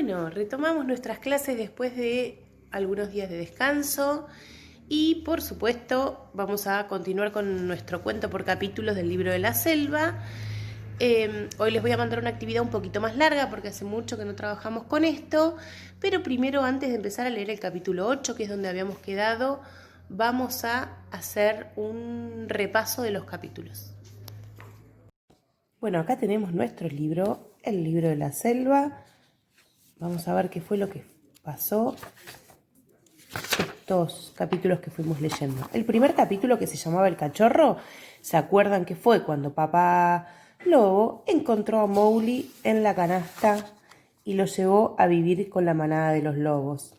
Bueno, retomamos nuestras clases después de algunos días de descanso y por supuesto vamos a continuar con nuestro cuento por capítulos del libro de la selva. Hoy les voy a mandar una actividad un poquito más larga porque hace mucho que no trabajamos con esto, pero primero, antes de empezar a leer el capítulo 8, que es donde habíamos quedado, vamos a hacer un repaso de los capítulos. Bueno, acá tenemos nuestro libro, el libro de la selva. Vamos a ver qué fue lo que pasó estos capítulos que fuimos leyendo. El primer capítulo, que se llamaba El cachorro, ¿se acuerdan que fue cuando papá lobo encontró a Mowgli en la canasta y lo llevó a vivir con la manada de los lobos?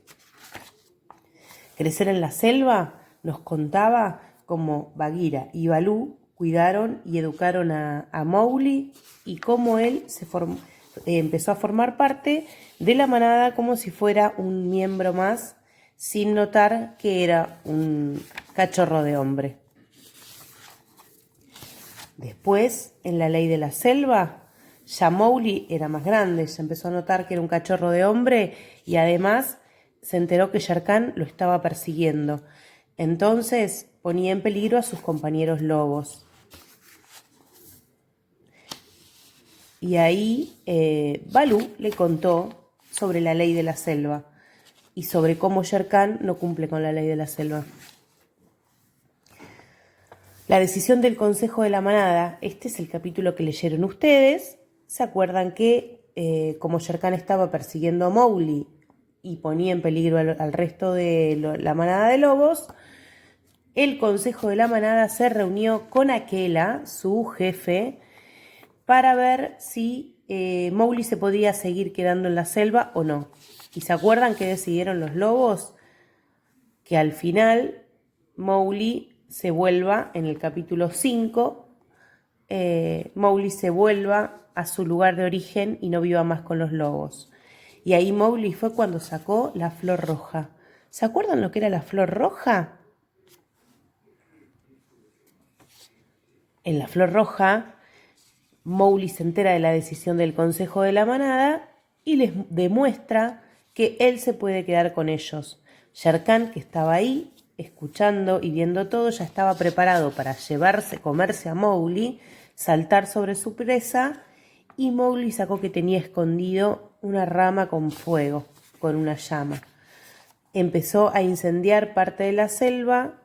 Crecer en la selva nos contaba cómo Bagheera y Baloo cuidaron y educaron a Mowgli y cómo él empezó a formar parte de la manada como si fuera un miembro más, sin notar que era un cachorro de hombre. Después, en la ley de la selva, ya Mowgli era más grande, ya empezó a notar que era un cachorro de hombre y además se enteró que Shere Khan lo estaba persiguiendo. Entonces ponía en peligro a sus compañeros lobos. Y ahí Baloo le contó sobre la ley de la selva y sobre cómo Shere Khan no cumple con la ley de la selva. La decisión del Consejo de la Manada, este es el capítulo que leyeron ustedes. ¿Se acuerdan que como Shere Khan estaba persiguiendo a Mowgli y ponía en peligro al resto de la manada de lobos, el Consejo de la Manada se reunió con Akela, su jefe, para ver si Mowgli se podía seguir quedando en la selva o no. ¿Y se acuerdan qué decidieron los lobos? Que al final Mowgli se vuelva, en el capítulo 5, Mowgli se vuelva a su lugar de origen y no viva más con los lobos. Y ahí Mowgli fue cuando sacó la flor roja. ¿Se acuerdan lo que era la flor roja? En la flor roja, Mowgli se entera de la decisión del Consejo de la Manada y les demuestra que él se puede quedar con ellos. Shere Khan, que estaba ahí, escuchando y viendo todo, ya estaba preparado para comerse a Mowgli, saltar sobre su presa, y Mowgli sacó que tenía escondido una rama con fuego, con una llama. Empezó a incendiar parte de la selva,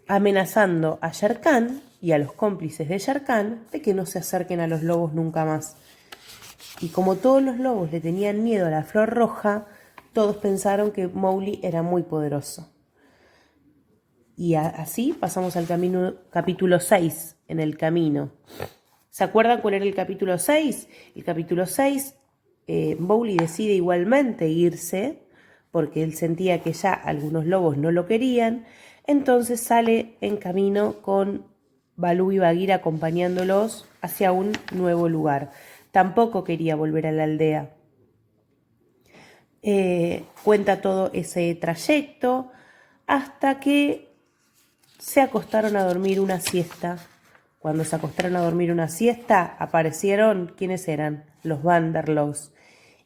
amenazando a Shere Khan y a los cómplices de Shere Khan de que no se acerquen a los lobos nunca más. Y como todos los lobos le tenían miedo a la flor roja, todos pensaron que Mowgli era muy poderoso. Y así pasamos al capítulo 6, en el camino. ¿Se acuerdan cuál era el capítulo 6? El capítulo 6, Mowgli decide igualmente irse, porque él sentía que ya algunos lobos no lo querían. Entonces sale en camino con Baloo y Bagheera acompañándolos hacia un nuevo lugar. Tampoco quería volver a la aldea. Cuenta todo ese trayecto hasta que se acostaron a dormir una siesta. Cuando se acostaron a dormir una siesta, aparecieron, ¿quiénes eran? Los Vanderloos.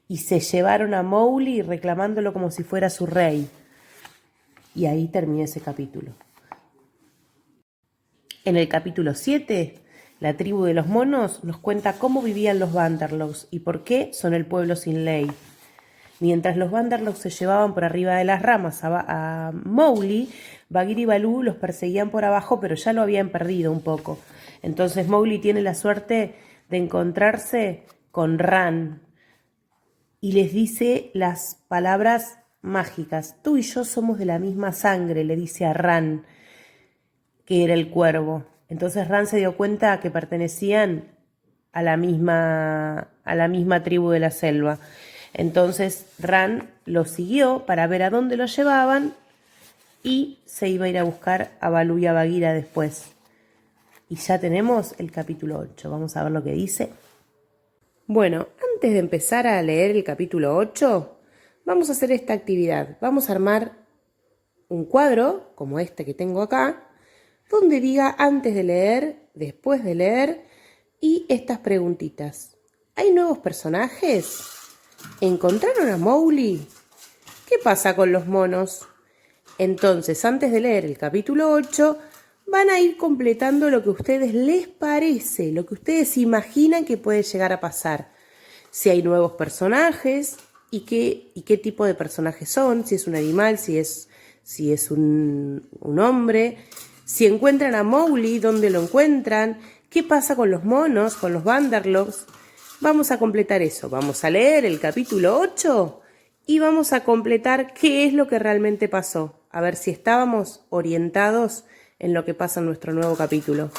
Y se llevaron a Mowgli reclamándolo como si fuera su rey. Y ahí termina ese capítulo. En el capítulo 7, la tribu de los monos nos cuenta cómo vivían los Vanderloos y por qué son el pueblo sin ley. Mientras los Vanderloos se llevaban por arriba de las ramas a Mowgli, Bagheera y Baloo los perseguían por abajo, pero ya lo habían perdido un poco. Entonces Mowgli tiene la suerte de encontrarse con Ran y les dice las palabras mágicas. Tú y yo somos de la misma sangre, le dice a Ran, que era el cuervo. Entonces Ran se dio cuenta que pertenecían a la misma tribu de la selva. Entonces Ran lo siguió para ver a dónde lo llevaban y se iba a ir a buscar a Baloo y a Bagheera después. Y ya tenemos el capítulo 8. Vamos a ver lo que dice. Bueno, antes de empezar a leer el capítulo 8, vamos a hacer esta actividad. Vamos a armar un cuadro, como este que tengo acá, donde diga antes de leer, después de leer y estas preguntitas. ¿Hay nuevos personajes? ¿Encontraron a Mowgli? ¿Qué pasa con los monos? Entonces, antes de leer el capítulo 8, van a ir completando lo que a ustedes les parece, lo que ustedes imaginan que puede llegar a pasar. Si hay nuevos personajes y qué tipo de personajes son, si es un animal, si es un hombre, si encuentran a Mowgli, dónde lo encuentran, qué pasa con los monos, con los Banderlogs. Vamos a completar eso, vamos a leer el capítulo 8 y vamos a completar qué es lo que realmente pasó, a ver si estábamos orientados en lo que pasa en nuestro nuevo capítulo.